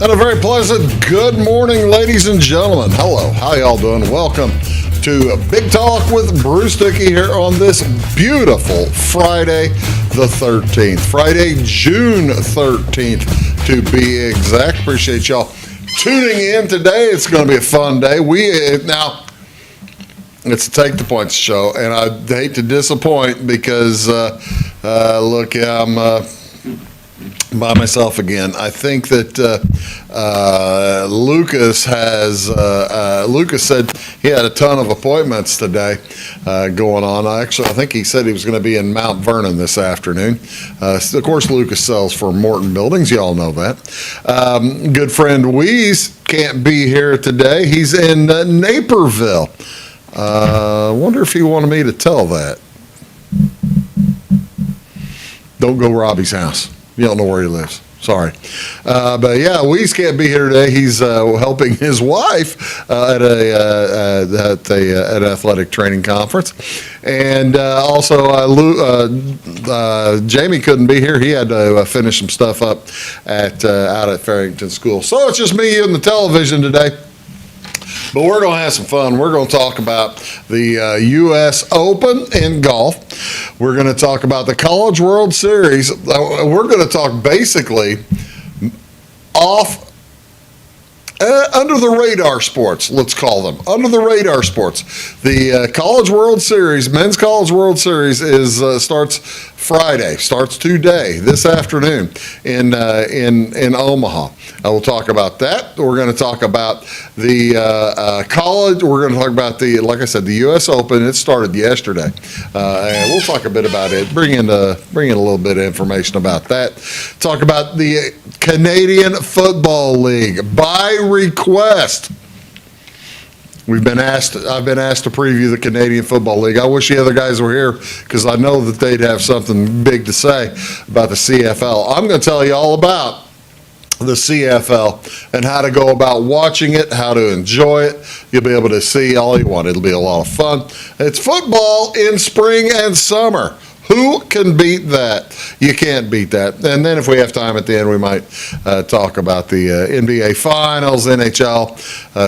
And a very pleasant good morning, ladies and gentlemen. Hello, how y'all doing? Welcome to Big Talk with Bruce Dickey here on this beautiful Friday the 13th. Friday, June 13th to be exact. Appreciate y'all tuning in today. It's going to be a fun day. Now, it's a Take the Points show, and I hate to disappoint because, look, I'm by myself again. I think that Lucas said he had a ton of appointments today going on. I think he said he was going to be in Mount Vernon this afternoon. Of course, Lucas sells for Morton Buildings. You all know that. Good friend Weeze can't be here today. He's in Naperville. Wonder if he wanted me to tell that. Don't go Robbie's house. You don't know where he lives. Sorry. But yeah, Weeze can't be here today. He's helping his wife at an athletic training conference. And also, Jamie couldn't be here. He had to finish some stuff up out at Farrington School. So it's just me and the television today. But we're going to have some fun. We're going to talk about the U.S. Open in golf. We're going to talk about the College World Series. We're going to talk basically under the radar sports, let's call them. Under the radar sports. The College World Series, Men's College World Series starts Friday, starts today, this afternoon in Omaha. We'll talk about that. We're going to talk about the college. We're going to talk about like I said, the U.S. Open. It started yesterday, and we'll talk a bit about it. Bring in a little bit of information about that. Talk about the Canadian Football League by request. I've been asked to preview the Canadian Football League. I wish the other guys were here because I know that they'd have something big to say about the CFL. I'm going to tell you all about the CFL and how to go about watching it, how to enjoy it. You'll be able to see all you want. It'll be a lot of fun. It's football in spring and summer. Who can beat that? You can't beat that. And then if we have time at the end, we might talk about the NBA Finals, NHL,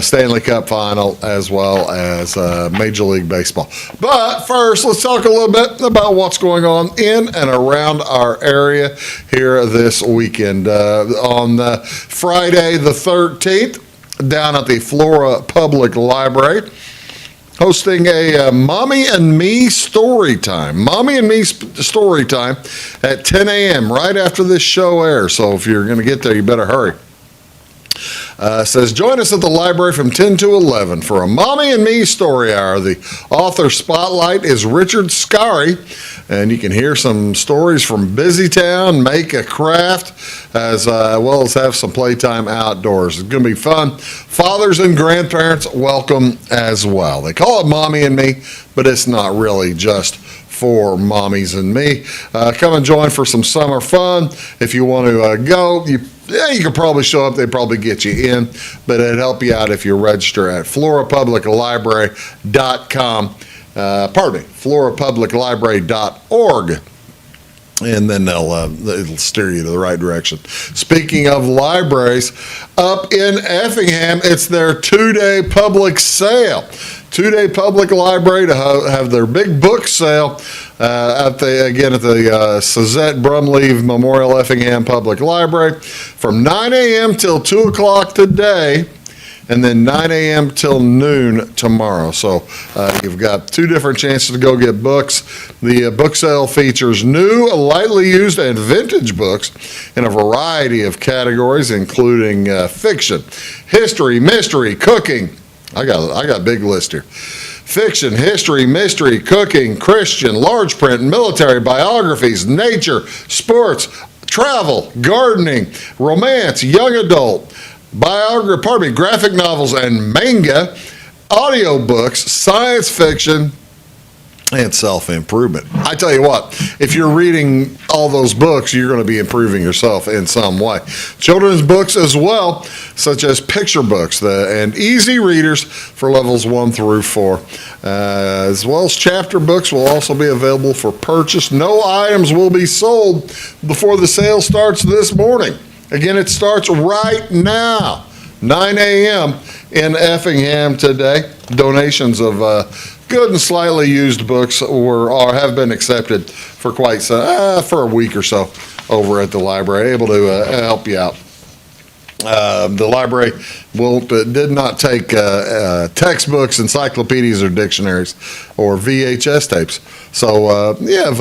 Stanley Cup Final, as well as Major League Baseball. But first, let's talk a little bit about what's going on in and around our area here this weekend. On Friday the 13th, down at the Flora Public Library, hosting a Mommy and Me story time. Mommy and Me story time at 10 a.m. right after this show airs. So if you're going to get there, you better hurry. Says, join us at the library from 10 to 11 for a Mommy and Me story hour. The author spotlight is Richard Scarry, and you can hear some stories from Busytown, make a craft, as well as have some playtime outdoors. It's going to be fun. Fathers and grandparents welcome as well. They call it Mommy and Me, but it's not really just for mommies and me. Come and join for some summer fun. If you want to go, you can probably show up. They probably get you in, but it'd help you out if you register at florapubliclibrary.com. florapubliclibrary.org. And then it'll steer you to the right direction. Speaking of libraries, up in Effingham, it's their two-day public sale. Two-day public library to have their big book sale at the Suzette Brumleve Memorial Effingham Public Library from 9 a.m. till 2 o'clock today, and then 9 a.m. till noon tomorrow. So you've got two different chances to go get books. The book sale features new, lightly used, and vintage books in a variety of categories, including fiction, history, mystery, cooking. I got a big list here. Fiction, history, mystery, cooking, Christian, large print, military, biographies, nature, sports, travel, gardening, romance, young adult, graphic novels and manga, audiobooks, science fiction, and self-improvement. I tell you what, if you're reading all those books, you're going to be improving yourself in some way. Children's books as well, such as picture books and easy readers for levels 1 through 4, as well as chapter books will also be available for purchase. No items will be sold before the sale starts this morning. Again, it starts right now, 9 a.m. in Effingham today. Donations of good and slightly used books have been accepted for for a week or so over at the library, able to help you out. The library did not take textbooks, encyclopedias, or dictionaries, or VHS tapes. So you have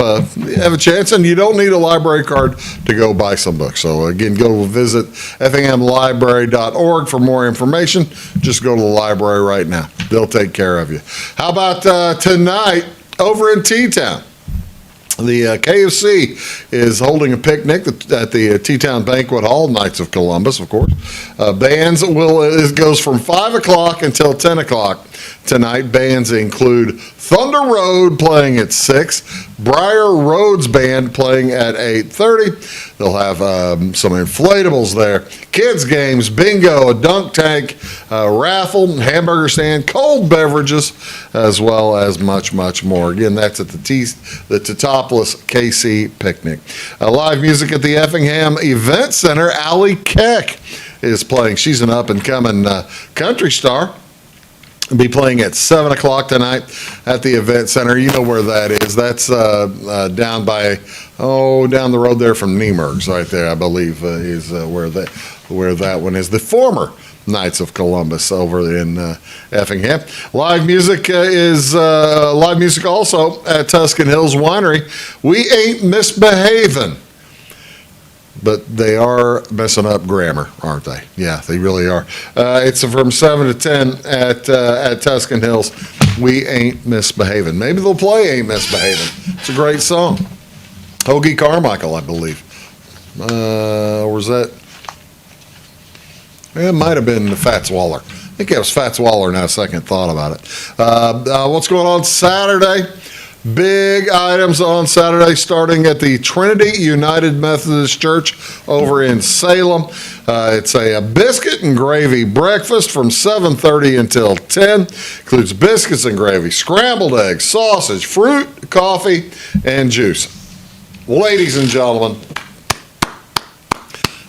a chance, and you don't need a library card to go buy some books. So again, go visit effinghamlibrary.org for more information. Just go to the library right now. They'll take care of you. How about tonight over in T-Town? The KFC is holding a picnic at the T-Town Banquet Hall, Knights of Columbus, of course. It goes from 5 o'clock until 10 o'clock tonight. Bands include Thunder Road playing at 6, Briar Roads Band playing at 8:30. They'll have some inflatables there, kids games, bingo, a dunk tank, raffle, hamburger stand, cold beverages, as well as much, much more. Again, that's at the Teutopolis KC Picnic. Live music at the Effingham Event Center. Allie Keck is playing. She's an up-and-coming country star. Be playing at 7 o'clock tonight at the Event Center. You know where that is. That's down the road there from Niemerg's right there, I believe, is where that one is. The former Knights of Columbus over in Effingham. Live music also at Tuscan Hills Winery. We ain't misbehaving. But they are messing up grammar, aren't they? Yeah, they really are. It's from 7 to 10 at Tuscan Hills. We ain't misbehaving. Maybe they'll play Ain't Misbehaving. It's a great song. Hoagie Carmichael, I believe. Or was that? It might have been Fats Waller. I think it was Fats Waller now, second thought about it. What's going on Saturday? Big items on Saturday, starting at the Trinity United Methodist Church over in Salem. It's a biscuit and gravy breakfast from 7:30 until 10. Includes biscuits and gravy, scrambled eggs, sausage, fruit, coffee, and juice. Ladies and gentlemen,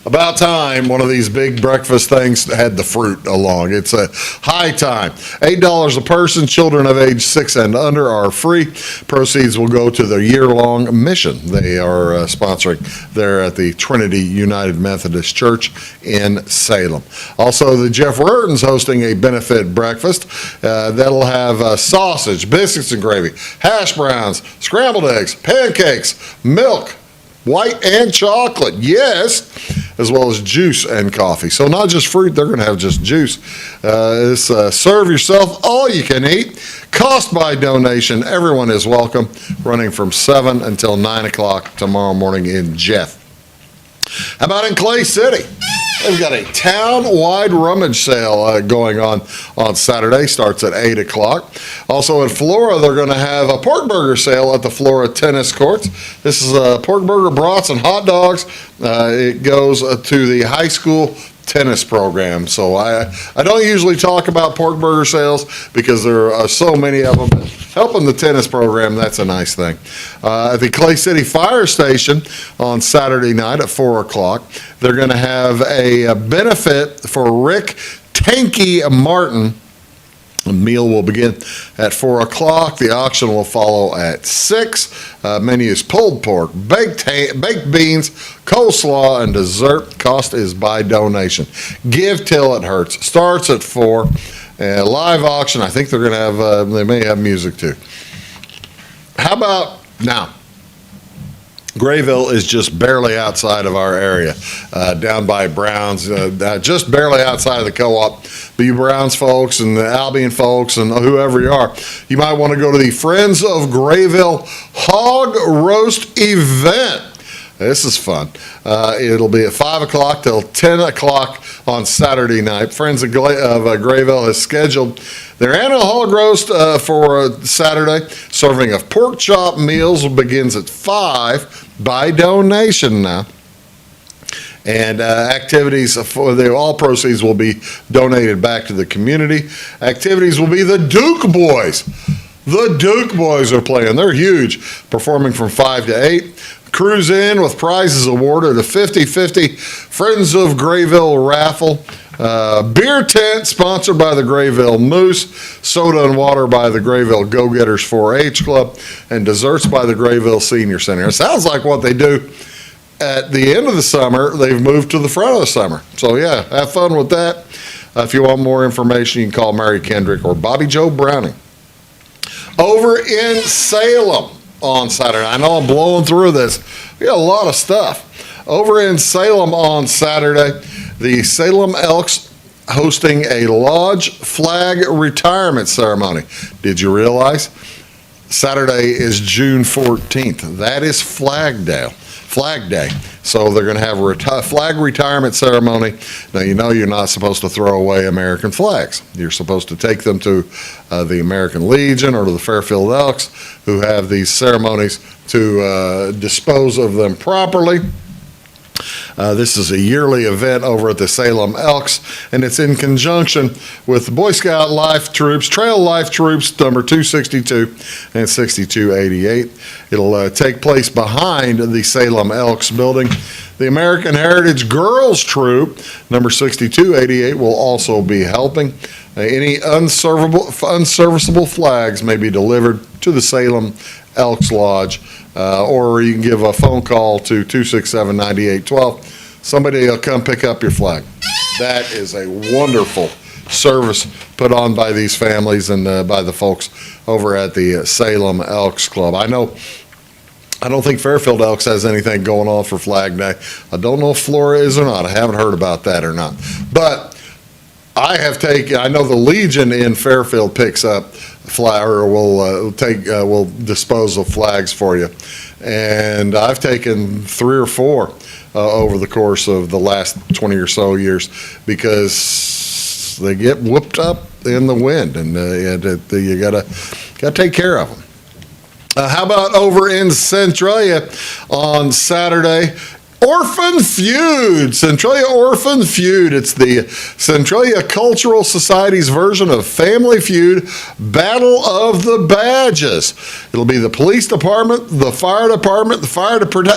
about time one of these big breakfast things had the fruit along. It's a high time. $8 a person. Children of age 6 and under are free. Proceeds will go to their year-long mission they are sponsoring there at the Trinity United Methodist Church in Salem. Also, the Jeff Rurton's hosting a benefit breakfast. That'll have sausage, biscuits and gravy, hash browns, scrambled eggs, pancakes, milk, white and chocolate, yes, as well as juice and coffee. So not just fruit, they're going to have just juice. Serve yourself all you can eat. Cost by donation. Everyone is welcome. Running from 7 until 9 o'clock tomorrow morning in Jeff. How about in Clay City? They've got a town-wide rummage sale going on Saturday. Starts at 8 o'clock. Also in Flora, they're going to have a pork burger sale at the Flora Tennis Courts. This is pork burger, brats, and hot dogs. It goes to the high school tennis program. So I don't usually talk about pork burger sales because there are so many of them. Helping the tennis program, that's a nice thing. At the Clay City Fire Station on Saturday night at 4 o'clock, they're going to have a benefit for Rick Tanky Martin. The meal will begin at 4 o'clock. The auction will follow at 6. Menu is pulled pork, baked beans, coleslaw, and dessert. Cost is by donation. Give till it hurts. Starts at 4. Live auction. I think they're going to have, they may have music too. How about now? Grayville is just barely outside of our area, down by Browns, just barely outside of the co-op. But you Browns folks and the Albion folks and whoever you are, you might want to go to the Friends of Grayville Hog Roast event. This is fun. It'll be at 5 o'clock till 10 o'clock on Saturday night. Friends of Grayville has scheduled their annual hog roast for Saturday. Serving of pork chop meals begins at 5 by donation now. And activities, all proceeds will be donated back to the community. Activities will be the Duke Boys. The Duke Boys are playing. They're huge, performing from 5 to 8. Cruise in with prizes awarded, a 50-50 Friends of Grayville raffle. Beer tent sponsored by the Grayville Moose, soda and water by the Grayville Go-Getters 4-H Club, and desserts by the Grayville Senior Center. It sounds like what they do at the end of the summer, they've moved to the front of the summer. So yeah, have fun with that. If you want more information, you can call Mary Kendrick or Bobby Joe Browning. Over in Salem on Saturday, I know I'm blowing through this. We got a lot of stuff. Over in Salem on Saturday, the Salem Elks hosting a lodge flag retirement ceremony. Did you realize Saturday is June 14th? That is Flag Day. So they're going to have a flag retirement ceremony. Now, you know you're not supposed to throw away American flags. You're supposed to take them to the American Legion or to the Fairfield Elks, who have these ceremonies to dispose of them properly. This is a yearly event over at the Salem Elks, and it's in conjunction with the Boy Scout Life Troops, Trail Life Troops, number 262 and 6288. It'll take place behind the Salem Elks building. The American Heritage Girls Troop, number 6288, will also be helping. Any unserviceable flags may be delivered to the Salem Elks Lodge, or you can give a phone call to 267-9812. Somebody will come pick up your flag. That is a wonderful service put on by these families and by the folks over at the Salem Elks Club. I don't think Fairfield Elks has anything going on for Flag Day. I don't know if Flora is or not. I haven't heard about that or not. But I know the Legion in Fairfield picks up flag, or will dispose of flags for you. And I've taken 3 or 4 over the course of the last 20 or so years, because they get whooped up in the wind, and you gotta take care of them. How about over in Centralia on Saturday? Orphan Feud, Centralia Orphan Feud. It's the Centralia Cultural Society's version of Family Feud, Battle of the Badges. It'll be the police department, the fire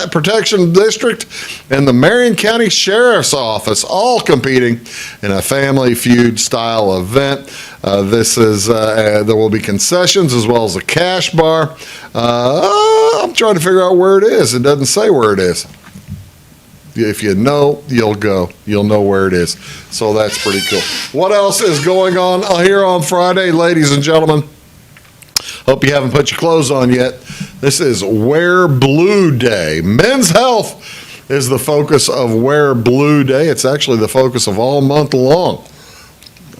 protection district, and the Marion County Sheriff's Office all competing in a Family Feud style event. There will be concessions as well as a cash bar. I'm trying to figure out where it is. It doesn't say where it is. If you know, you'll go. You'll know where it is. So that's pretty cool. What else is going on here on Friday, ladies and gentlemen? Hope you haven't put your clothes on yet. This is Wear Blue Day. Men's health is the focus of Wear Blue Day. It's actually the focus of all month long,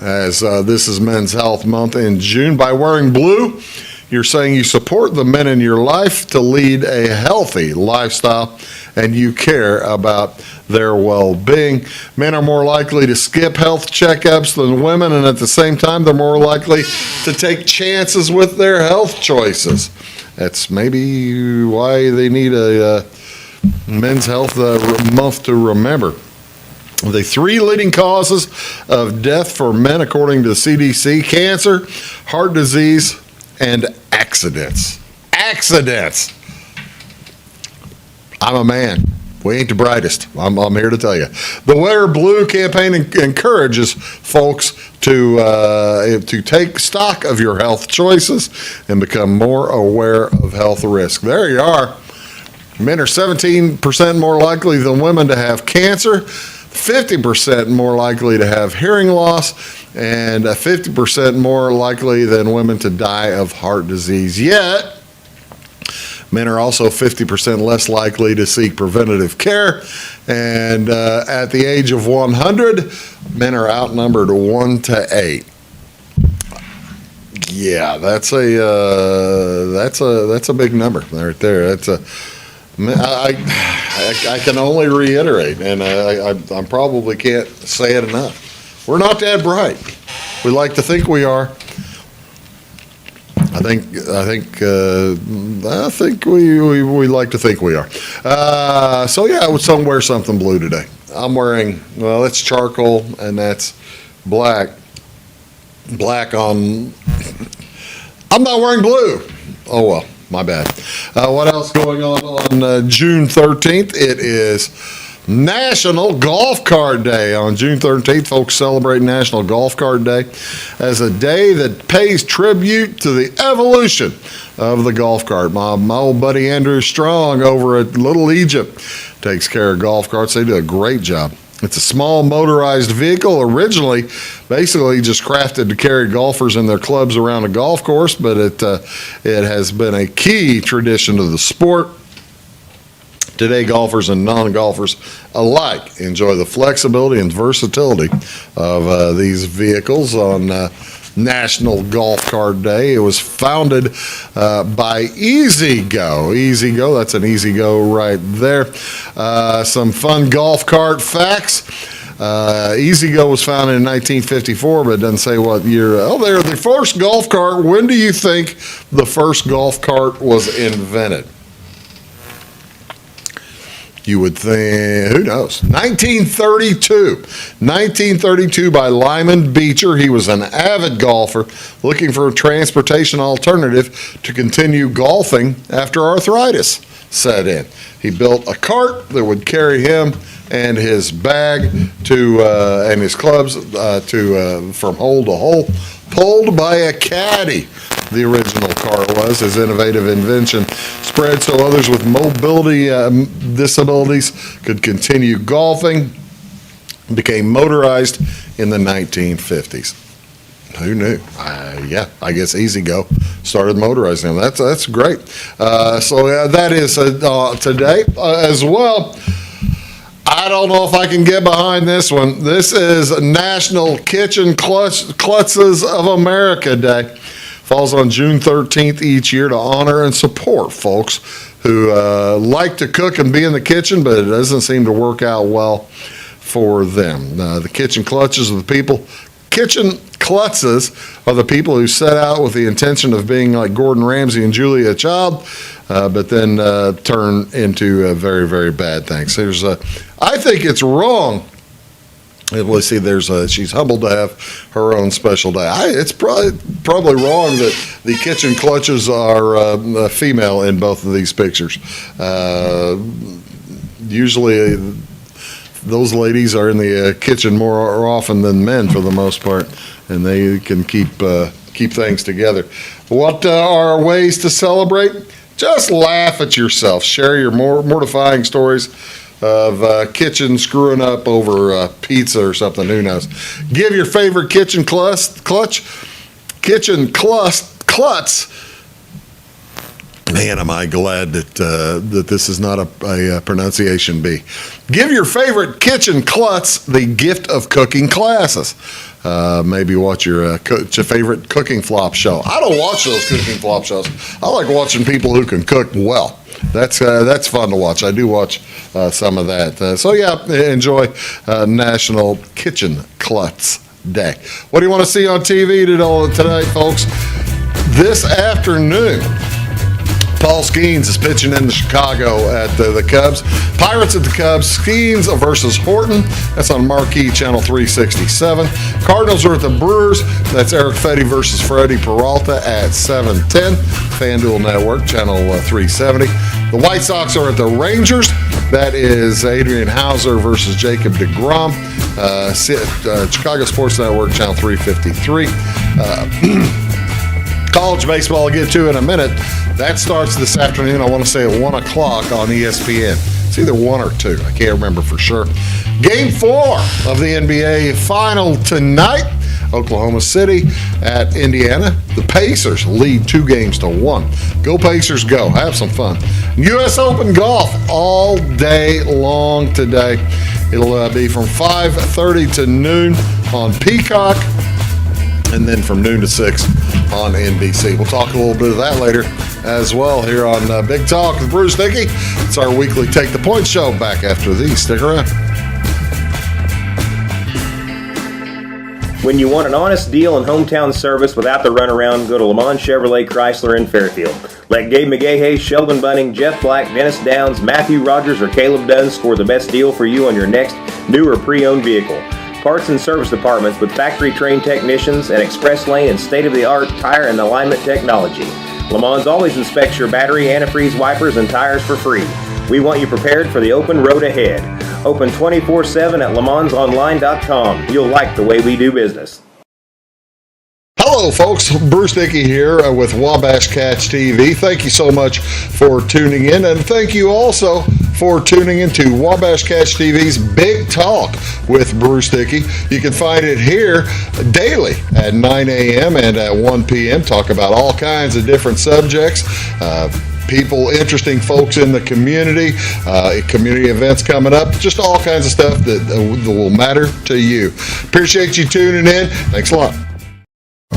as this is Men's Health Month in June. By wearing blue, you're saying you support the men in your life to lead a healthy lifestyle, and you care about their well-being. Men are more likely to skip health checkups than women, and at the same time, they're more likely to take chances with their health choices. That's maybe why they need a Men's Health Month to remember. The 3 leading causes of death for men, according to the CDC: cancer, heart disease, and accidents. Accidents. I'm a man. We ain't the brightest. I'm here to tell you. The Wear Blue campaign encourages folks to take stock of your health choices and become more aware of health risk. There you are. Men are 17% more likely than women to have cancer, 50% more likely to have hearing loss, and 50% more likely than women to die of heart disease. Yet, men are also 50% less likely to seek preventative care, and at the age of 100, men are outnumbered 1 to 8. Yeah, that's a big number right there. I can only reiterate, and I probably can't say it enough. We're not that bright. We like to think we are. I think we like to think we are. So yeah, I would wear something blue today. I'm wearing, well, it's charcoal and that's black. Black on. I'm not wearing blue. Oh well, my bad. What else going on June 13th? It is National Golf Cart Day. On June 13th, folks celebrate National Golf Cart Day as a day that pays tribute to the evolution of the golf cart. My old buddy Andrew Strong over at Little Egypt takes care of golf carts. They do a great job. It's a small motorized vehicle, originally basically just crafted to carry golfers and their clubs around a golf course, but it has been a key tradition of the sport. Today, golfers and non-golfers alike enjoy the flexibility and versatility of these vehicles on National Golf Cart Day. It was founded by E-Z-GO. E-Z-GO, that's an E-Z-GO right there. Some fun golf cart facts. E-Z-GO was founded in 1954, but it doesn't say what year. Oh, they're the first golf cart. When do you think the first golf cart was invented? You would think, who knows? 1932. 1932 by Lyman Beecher. He was an avid golfer looking for a transportation alternative to continue golfing after arthritis set in. He built a cart that would carry him and his bag and his clubs from hole to hole, pulled by a caddy. The original cart was. His innovative invention spread so others with mobility disabilities could continue golfing. Became motorized in the 1950s. Who knew? I guess E-Z-GO started motorizing them. That's great. That is today as well. I don't know if I can get behind this one. This is National Kitchen Klutzes of America Day. Falls on June 13th each year to honor and support folks who like to cook and be in the kitchen, but it doesn't seem to work out well for them. The kitchen klutzes are the people. Kitchen klutzes are the people who set out with the intention of being like Gordon Ramsay and Julia Child, but then turn into very, very bad things. I think it's wrong. Let's see, she's humbled to have her own special day. It's probably wrong that the kitchen clutches are female in both of these pictures. Usually those ladies are in the kitchen more often than men for the most part, and they can keep things together. What are ways to celebrate? Just laugh at yourself. Share your mortifying stories of kitchen screwing up over pizza or something. Who knows? Give your favorite kitchen klutz. Man, am I glad that this is not a pronunciation bee. Give your favorite kitchen klutz the gift of cooking classes. Maybe watch your favorite cooking flop show. I don't watch those cooking flop shows. I like watching people who can cook well. That's fun to watch. I do watch some of that. Enjoy National Kitchen Klutz Day. What do you want to see on TV today, folks? This afternoon, Paul Skeens is pitching in Chicago at the Cubs. Pirates at the Cubs. Skeens versus Horton. That's on Marquee Channel 367. Cardinals are at the Brewers. That's Eric Fetty versus Freddie Peralta at 7:10. FanDuel Network, Channel 370. The White Sox are at the Rangers. That is Adrian Hauser versus Jacob deGrom. Chicago Sports Network, Channel 353. College baseball I'll get to in a minute. That starts this afternoon, I want to say at 1 o'clock on ESPN. It's either 1 or 2. I can't remember for sure. Game 4 of the NBA Final tonight. Oklahoma City at Indiana. The Pacers lead 2-1. Go Pacers, go. Have some fun. U.S. Open golf all day long today. It'll be from 5:30 to noon on Peacock, and then from noon to 6 on NBC. We'll talk a little bit of that later as well here on Big Talk with Bruce Dickey. It's our weekly Take the Point show. Back after these. Stick around. When you want an honest deal and hometown service without the runaround, go to Lamont Chevrolet Chrysler in Fairfield. Let Gabe McGahey, Sheldon Bunning, Jeff Black, Dennis Downs, Matthew Rogers, or Caleb Dunn score the best deal for you on your next new or pre-owned vehicle. Parts and service departments with factory-trained technicians and express lane and state-of-the-art tire and alignment technology. Le Mans always inspects your battery, antifreeze, wipers, and tires for free. We want you prepared for the open road ahead. Open 24/7 at lemansonline.com. You'll like the way we do business. Hello, folks. Bruce Dickey here with Wabash Catch TV. Thank you so much for tuning in, and thank you also for tuning into Wabash Catch TV's Big Talk with Bruce Dickey. You can find it here daily at 9 a.m. and at 1 p.m. Talk about all kinds of different subjects. People, interesting folks in the community, community events coming up, just all kinds of stuff that will matter to you. Appreciate you tuning in. Thanks a lot.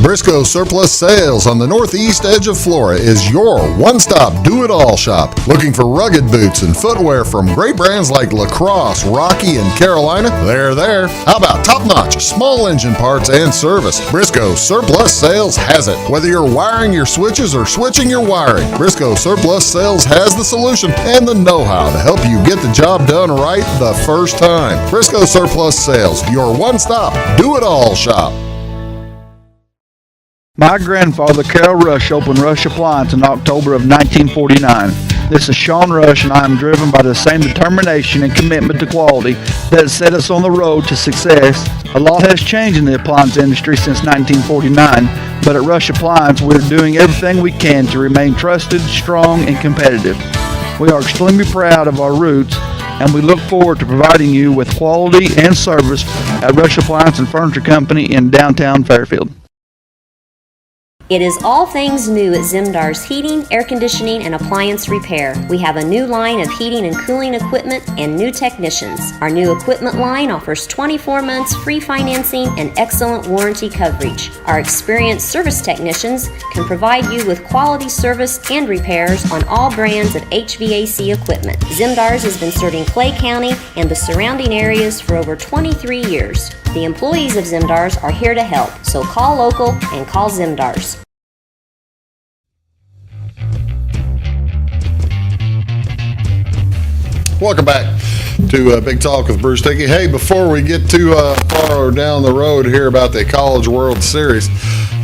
Briscoe Surplus Sales on the northeast edge of Flora is your one-stop do-it-all shop. Looking for rugged boots and footwear from great brands like Lacrosse, Rocky, and Carolina? They're there. How about top-notch small engine parts and service? Briscoe Surplus Sales has it. Whether you're wiring your switches or switching your wiring, Briscoe Surplus Sales has the solution and the know-how to help you get the job done right the first time. Briscoe Surplus Sales, your one-stop do-it-all shop. My grandfather, Carol Rush, opened Rush Appliance in October of 1949. This is Sean Rush, and I am driven by the same determination and commitment to quality that set us on the road to success. A lot has changed in the appliance industry since 1949, but at Rush Appliance, we're doing everything we can to remain trusted, strong, and competitive. We are extremely proud of our roots, and we look forward to providing you with quality and service at Rush Appliance and Furniture Company in downtown Fairfield. It is all things new at Zimdar's Heating, Air Conditioning, and Appliance Repair. We have a new line of heating and cooling equipment and new technicians. Our new equipment line offers 24 months free financing and excellent warranty coverage. Our experienced service technicians can provide you with quality service and repairs on all brands of HVAC equipment. Zimdar's has been serving Clay County and the surrounding areas for over 23 years. The employees of Zimdar's are here to help, so call local and call Zimdar's. Welcome back to Big Talk with Bruce Dickey. Hey, before we get too far down the road here about the College World Series,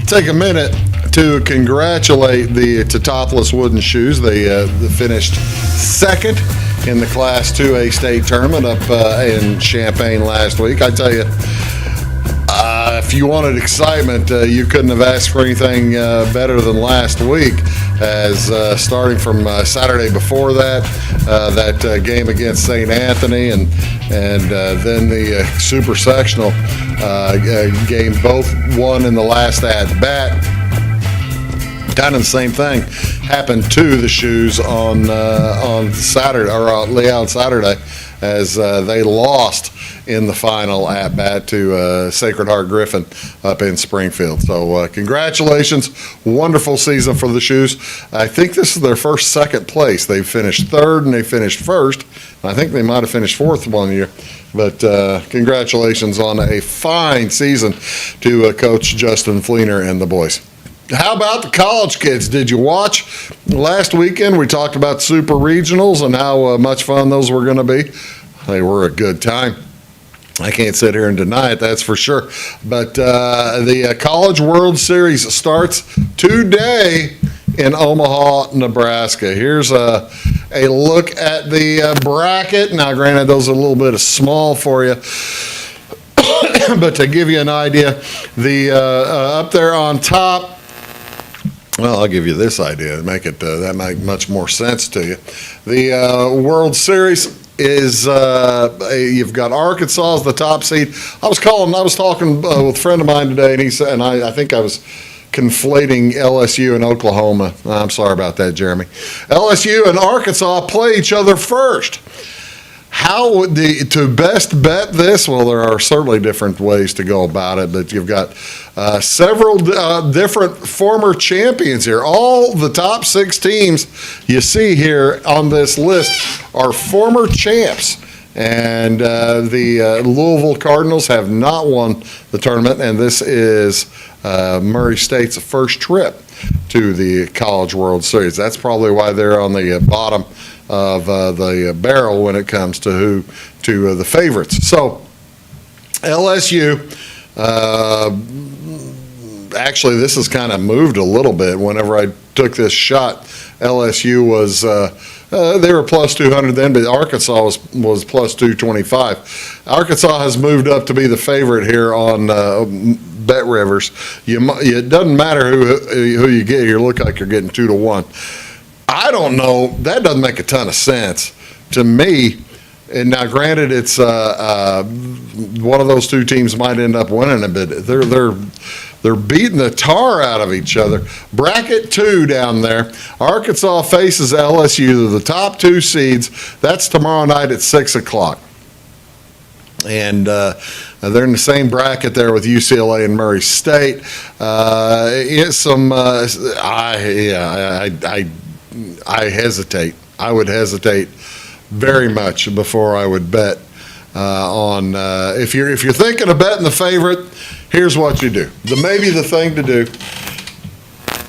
take a minute to congratulate the Topless Wooden Shoes. They finished second in the Class 2A state tournament up in Champaign last week. I tell you, if you wanted excitement, you couldn't have asked for anything better than last week, as starting from Saturday before that, that game against St. Anthony, and then the Super Sectional game, both won in the last at-bat. Kind of the same thing happened to the Shoes on Saturday, or on Saturday, as they lost in the final at-bat to Sacred Heart Griffin up in Springfield. So congratulations. Wonderful season for the Shoes. I think this is their second place. They finished third and they finished first. I think they might have finished fourth one year. But congratulations on a fine season to Coach Justin Fleener and the boys. How about the college kids? Did you watch last weekend? We talked about super regionals and how much fun those were going to be. They were a good time. I can't sit here and deny it, that's for sure. But the College World Series starts today in Omaha, Nebraska. Here's a look at the bracket. Now, granted, those are a little bit small for you. But to give you an idea, the up there on top, well, I'll give you this idea to make it that make much more sense to you. The World Series is you've got Arkansas as the top seed. I was talking with a friend of mine today, and he said, and I think I was conflating LSU and Oklahoma. I'm sorry about that, Jeremy. LSU and Arkansas play each other first. How to best bet this? Well, there are certainly different ways to go about it, but you've got several different former champions here. All the top 6 teams you see here on this list are former champs. And the Louisville Cardinals have not won the tournament, and this is Murray State's first trip to the College World Series. That's probably why they're on the bottom of the barrel when it comes to the favorites. So LSU, actually this has kind of moved a little bit. Whenever I took this shot. LSU was they were plus 200 then, but Arkansas was plus 225. Arkansas has moved up to be the favorite here on Bet Rivers. It doesn't matter who you get. You look like you're getting 2-1. I don't know. That doesn't make a ton of sense to me. And now, granted, it's one of those two teams might end up winning a bit. They're beating the tar out of each other. Bracket 2 down there. Arkansas faces LSU, the top two seeds. That's tomorrow night at 6 o'clock. And they're in the same bracket there with UCLA and Murray State. I hesitate. I would hesitate very much before I would bet on. If you're thinking of betting the favorite, here's what you do. Maybe the thing to do.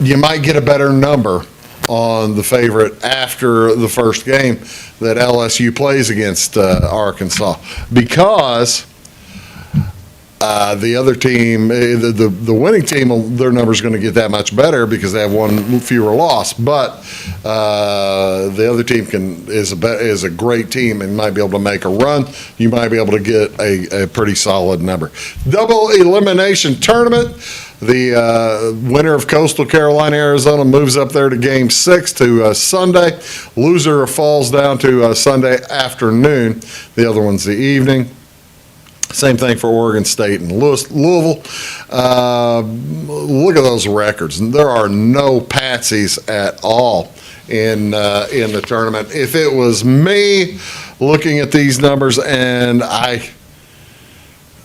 You might get a better number on the favorite after the first game that LSU plays against Arkansas, because the other team, the winning team, their number's going to get that much better because they have one fewer loss. But the other team is a great team and might be able to make a run. You might be able to get a pretty solid number. Double elimination tournament. The winner of Coastal Carolina, Arizona moves up there to Game 6 to Sunday. Loser falls down to Sunday afternoon. The other one's the evening. Same thing for Oregon State and Louisville. Look at those records. There are no patsies at all in the tournament. If it was me looking at these numbers, and I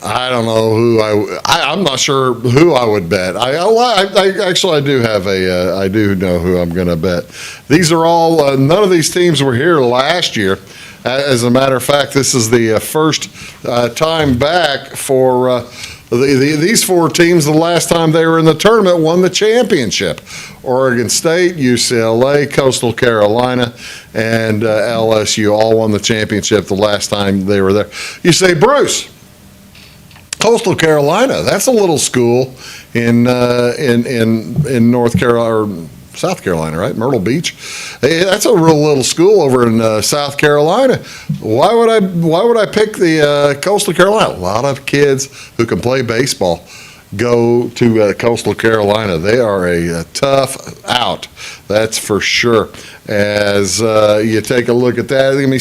don't know who I'm not sure who I would bet. I do know who I'm going to bet. These are all none of these teams were here last year. As a matter of fact, this is the first time back for these four teams. The last time they were in the tournament won the championship. Oregon State, UCLA, Coastal Carolina, and LSU all won the championship the last time they were there. You say, Bruce, Coastal Carolina, that's a little school in North Carolina, or South Carolina, right? Myrtle Beach. Hey, that's a real little school over in South Carolina. Why would I pick the Coastal Carolina? A lot of kids who can play baseball go to Coastal Carolina. They are a tough out, that's for sure. As you take a look at that, let me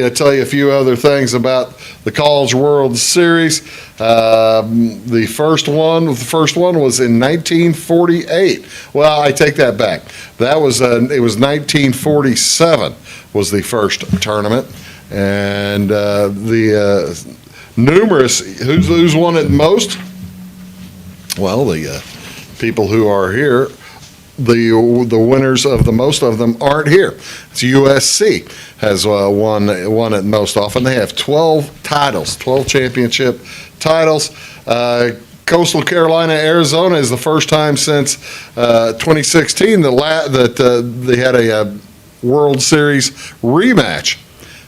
tell you a few other things about the College World Series. The first one was in 1948. Well, I take that back. It was 1947 was the first tournament, and the numerous who's won it most. Well, the people who are here, the winners of the most of them aren't here. It's USC has won it most often. They have 12 titles, 12 championship titles. Coastal Carolina, Arizona is the first time since 2016 that they had a World Series rematch.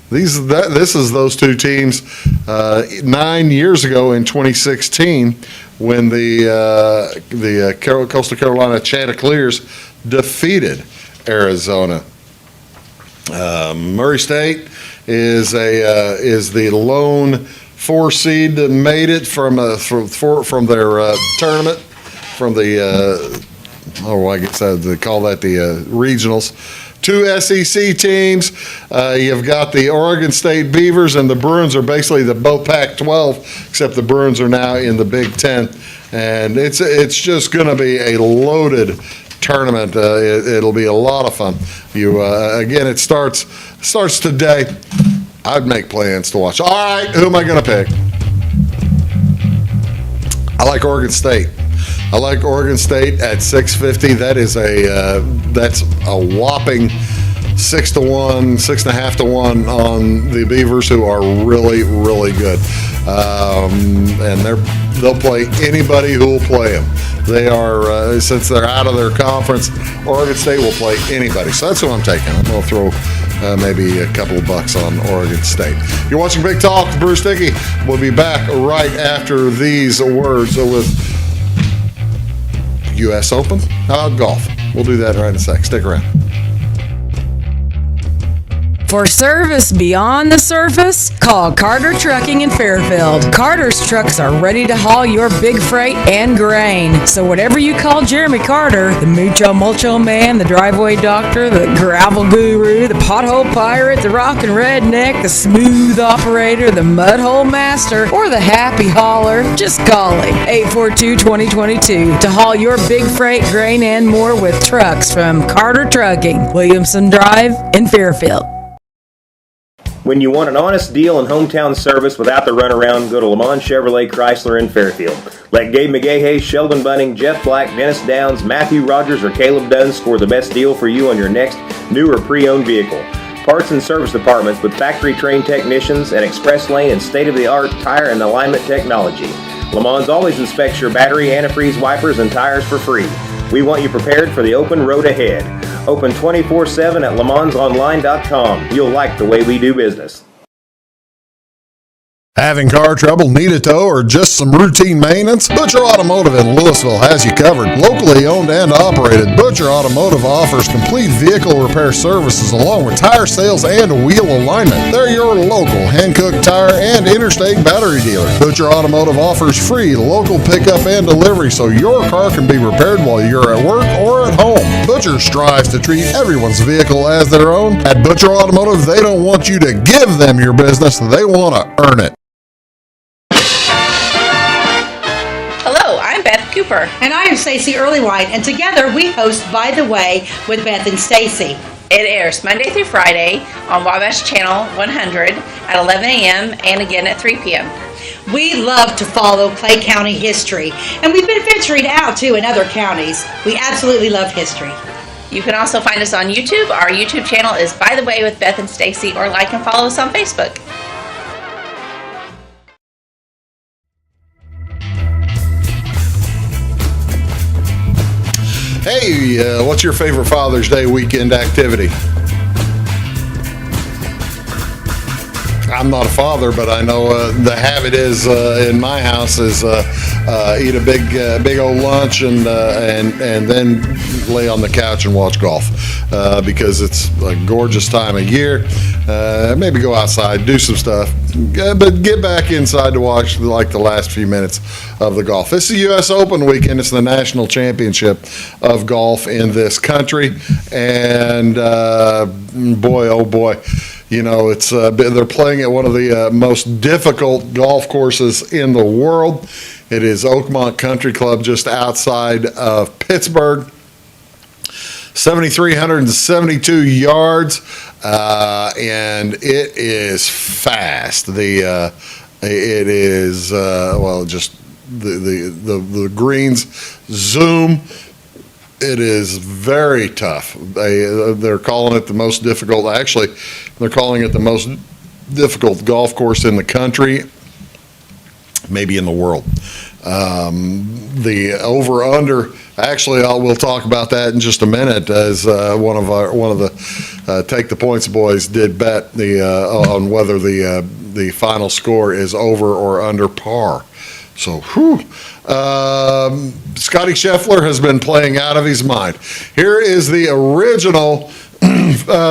This is those two teams 9 years ago in 2016 when the Coastal Carolina Chanticleers defeated Arizona. Murray State is the lone 4 seed that made it from their tournament, from the I guess they call that the regionals. 2 SEC teams. You've got the Oregon State Beavers, and the Bruins are basically both Pac-12, except the Bruins are now in the Big Ten. And it's just going to be a loaded tournament. It'll be a lot of fun. Again, it starts today. I'd make plans to watch. All right, who am I going to pick? I like Oregon State. I like Oregon State at 650. That's a whopping 6-1, 6.5-1 on the Beavers, who are really, really good. And they'll play anybody who will play them. They are since they're out of their conference, Oregon State will play anybody. So that's what I'm taking. I'm going to throw maybe a couple of bucks on Oregon State. You're watching Big Talk with Bruce Dickey. We'll be back right after these words with U.S. Open golf. We'll do that right in a sec. Stick around. For service beyond the surface, call Carter Trucking in Fairfield. Carter's trucks are ready to haul your big freight and grain. So whatever you call Jeremy Carter, the Mucho Mulcho Man, the driveway doctor, the gravel guru, the pothole pirate, the rockin' redneck, the smooth operator, the mud hole master, or the happy hauler, just call him. 842-2022 to haul your big freight, grain, and more with trucks from Carter Trucking, Williamson Drive in Fairfield. When you want an honest deal and hometown service without the runaround, go to Le Mans Chevrolet Chrysler in Fairfield. Let Gabe McGahey, Sheldon Bunning, Jeff Black, Dennis Downs, Matthew Rogers, or Caleb Dunn score the best deal for you on your next new or pre-owned vehicle. Parts and service departments with factory-trained technicians and express lane and state-of-the-art tire and alignment technology. Le Mans always inspects your battery, antifreeze, wipers, and tires for free. We want you prepared for the open road ahead. Open 24/7 at lemansonline.com. You'll like the way we do business. Having car trouble, need a tow, or just some routine maintenance? Butcher Automotive in Louisville has you covered. Locally owned and operated, Butcher Automotive offers complete vehicle repair services along with tire sales and wheel alignment. They're your local Hankook tire and interstate battery dealer. Butcher Automotive offers free local pickup and delivery so your car can be repaired while you're at work or at home. Butcher strives to treat everyone's vehicle as their own. At Butcher Automotive, they don't want you to give them your business, they want to earn it. Cooper. And I am Stacey Earlywhite, and together we host By the Way with Beth and Stacey. It airs Monday through Friday on Wabash Channel 100 at 11 a.m. and again at 3 p.m. We love to follow Clay County history, and we've been venturing out too in other counties. We absolutely love history. You can also find us on YouTube. Our YouTube channel is By the Way with Beth and Stacey, or like and follow us on Facebook. Hey, what's your favorite Father's Day weekend activity? I'm not a father, but I know the habit is in my house is eat a big old lunch and then lay on the couch and watch golf because it's a gorgeous time of year. Maybe go outside, do some stuff, but get back inside to watch like the last few minutes of the golf. This is the U.S. Open weekend. It's the national championship of golf in this country, and boy, oh boy. You know, it's they're playing at one of the most difficult golf courses in the world. It is Oakmont Country Club just outside of Pittsburgh. 7,372 yards, and it is fast. It is just the greens zoom. It is very tough. They're calling it the most difficult. Actually, they're calling it the most difficult golf course in the country, maybe in the world. The over/under. Actually, we'll talk about that in just a minute. As one of the Take the Points boys did bet on whether the final score is over or under par. So, Scotty Scheffler has been playing out of his mind. Here is the original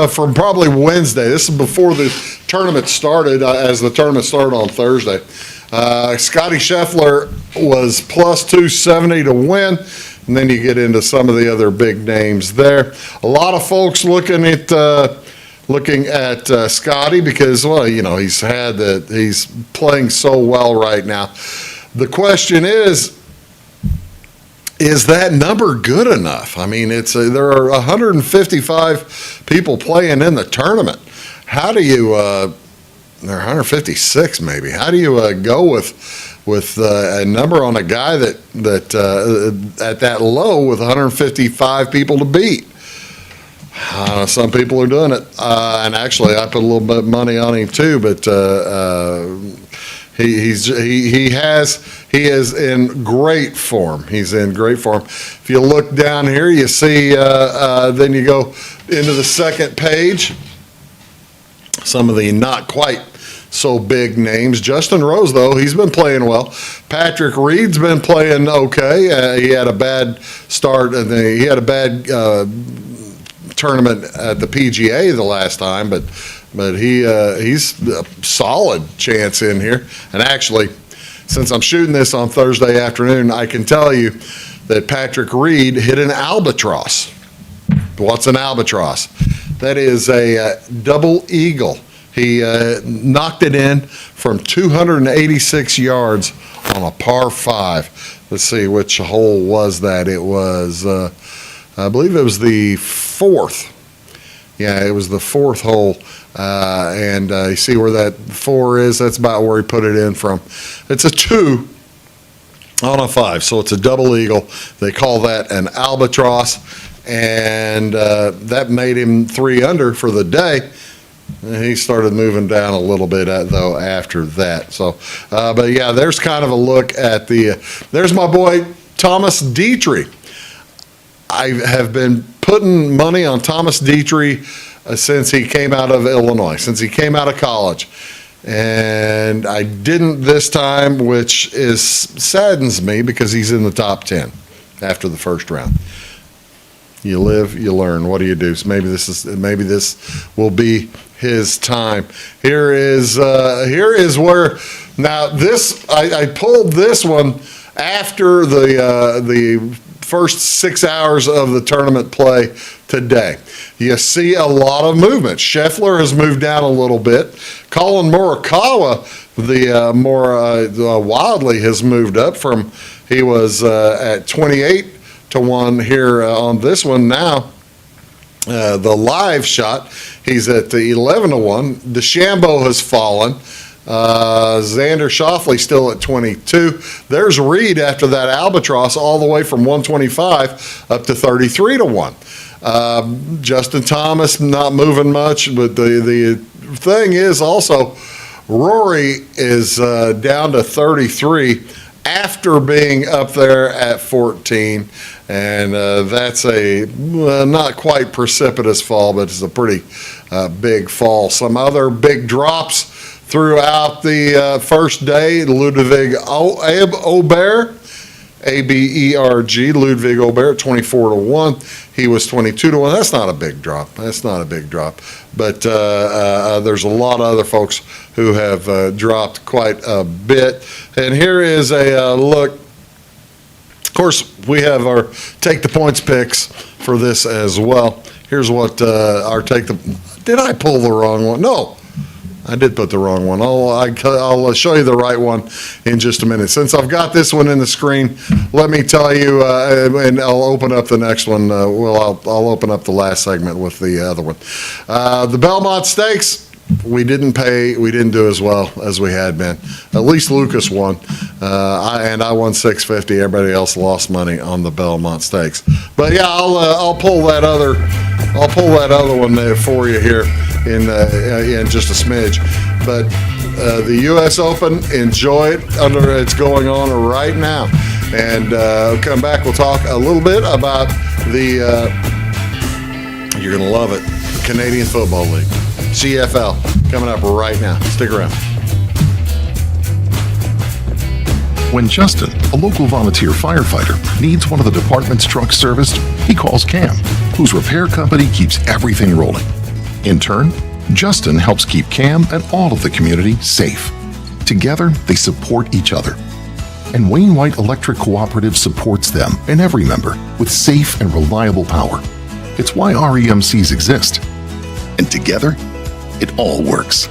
from probably Wednesday. This is before the tournament started, as the tournament started on Thursday. Scotty Scheffler was plus 270 to win, and then you get into some of the other big names there. A lot of folks looking at Scotty because, well, you know, he's playing so well right now. The question is that number good enough? I mean, there are 155 people playing in the tournament. How do you? There are 156 maybe. How do you go with a number on a guy that at that low with 155 people to beat? Some people are doing it, and actually, I put a little bit of money on him too, but. He is in great form. He's in great form. If you look down here, you see, then you go into the second page, some of the not quite so big names. Justin Rose, though, he's been playing well. Patrick Reed's been playing okay. He had a bad start, and he had a bad tournament at the PGA the last time, but he's a solid chance in here. And actually, since I'm shooting this on Thursday afternoon, I can tell you that Patrick Reed hit an albatross. What's an albatross? That is a double eagle. He knocked it in from 286 yards on a par 5. Let's see, which hole was that? It was, I believe it was the 4th. Yeah, it was the 4th hole. And you see where that 4 is? That's about where he put it in from. It's a 2 on a 5, so it's a double eagle. They call that an albatross, and that made him 3 under for the day. And he started moving down a little bit, though, after that. So, but yeah, there's kind of a look at there's my boy, Thomas Dietrich. I have been putting money on Thomas Dietrich since he came out of Illinois, since he came out of college. And I didn't this time, which saddens me because he's in the top 10 after the first round. You live, you learn. What do you do? So maybe this will be his time. Here is where now this I pulled this one after the first 6 hours of the tournament play today. You see a lot of movement. Scheffler has moved down a little bit. Colin Morikawa, the more wildly, has moved up from, he was at 28-1 here on this one. Now the live shot, he's at the 11-1. DeChambeau has fallen. Xander Schauffele still at 22. There's Reed after that albatross, all the way from 125 up to 33-1. Justin Thomas not moving much, but the thing is also Rory is down to 33 after being up there at 14, and that's a not quite precipitous fall, but it's a pretty big fall. Some other big drops throughout the first day. Ludwig Aubert, A-B-E-R-G, Ludwig Aubert, 24-1. He was 22-1. That's not a big drop. But there's a lot of other folks who have dropped quite a bit. And here is a look. Of course, we have our Take the Points picks for this as well. Here's what our did I pull the wrong one? No. I did put the wrong one. I'll show you the right one in just a minute. Since I've got this one in the screen, let me tell you, and I'll open up the next one. I'll open up the last segment with the other one. The Belmont Stakes, we didn't do as well as we had been. At least Lucas won, I won $650. Everybody else lost money on the Belmont Stakes. But yeah, I'll pull that other one there for you here in just a smidge. But the U.S. Open, enjoy it. It's going on right now. And we'll come back. We'll talk a little bit about you're going to love it, Canadian Football League, CFL, coming up right now. Stick around. When Justin, a local volunteer firefighter, needs one of the department's trucks serviced, he calls Cam, whose repair company keeps everything rolling. In turn, Justin helps keep Cam and all of the community safe. Together, they support each other. And Wayne White Electric Cooperative supports them and every member with safe and reliable power. It's why REMCs exist. And together, it all works.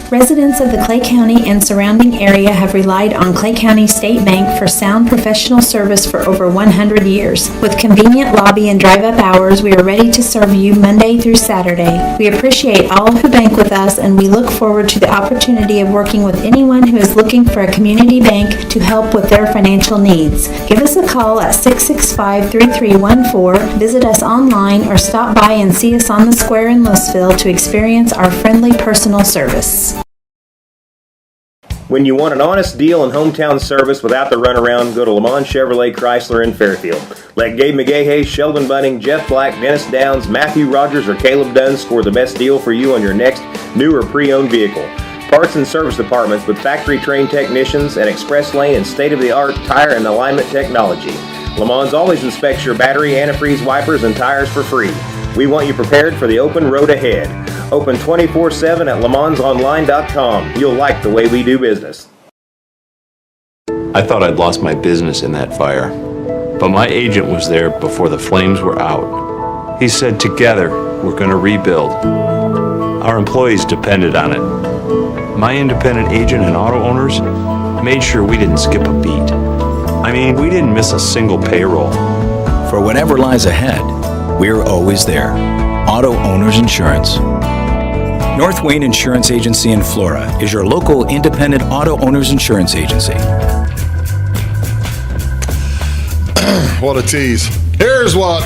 Residents of the Clay County and surrounding area have relied on Clay County State Bank for sound professional service for over 100 years. With convenient lobby and drive-up hours, we are ready to serve you Monday through Saturday. We appreciate all who bank with us, and we look forward to the opportunity of working with anyone who is looking for a community bank to help with their financial needs. Give us a call at 665-3314, visit us online, or stop by and see us on the square in Louisville to experience our friendly personal service. When you want an honest deal and hometown service without the runaround, go to Lamont Chevrolet Chrysler in Fairfield. Let Gabe McGahey, Sheldon Bunning, Jeff Black, Dennis Downs, Matthew Rogers, or Caleb Dunn score the best deal for you on your next new or pre-owned vehicle. Parts and service departments with factory-trained technicians and express lane and state-of-the-art tire and alignment technology. Lamont always inspects your battery, antifreeze, wipers, and tires for free. We want you prepared for the open road ahead. Open 24/7 at LaMonsOnline.com. You'll like the way we do business. I thought I'd lost my business in that fire, but my agent was there before the flames were out. He said, together, we're going to rebuild. Our employees depended on it. My independent agent and auto owners made sure we didn't skip a beat. I mean, we didn't miss a single payroll. For whatever lies ahead, we're always there. Auto Owners Insurance. North Wayne Insurance Agency in Flora is your local independent auto owners insurance agency. What a tease. Here's what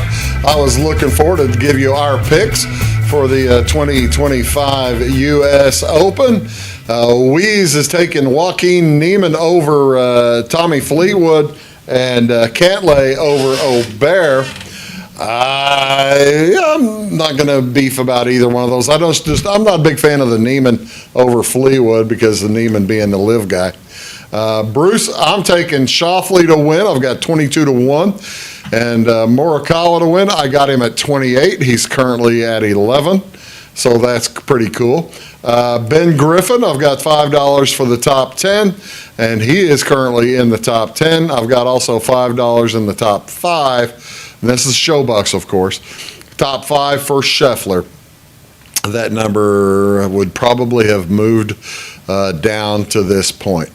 I was looking for to give you our picks for the 2025 U.S. Open. Weeze is taking Joaquin Neiman over Tommy Fleetwood and Cantlay over Aubert. I'm not going to beef about either one of those. I'm not a big fan of the Neiman over Fleetwood because the Neiman being the live guy. Bruce, I'm taking Schauffele to win. I've got 22-1. And Morikawa to win. I got him at 28. He's currently at 11. So that's pretty cool. Ben Griffin, I've got $5 for the top 10. And he is currently in the top 10. I've got also $5 in the top 5. And this is Showbucks, of course. Top 5 for Scheffler. That number would probably have moved down to this point.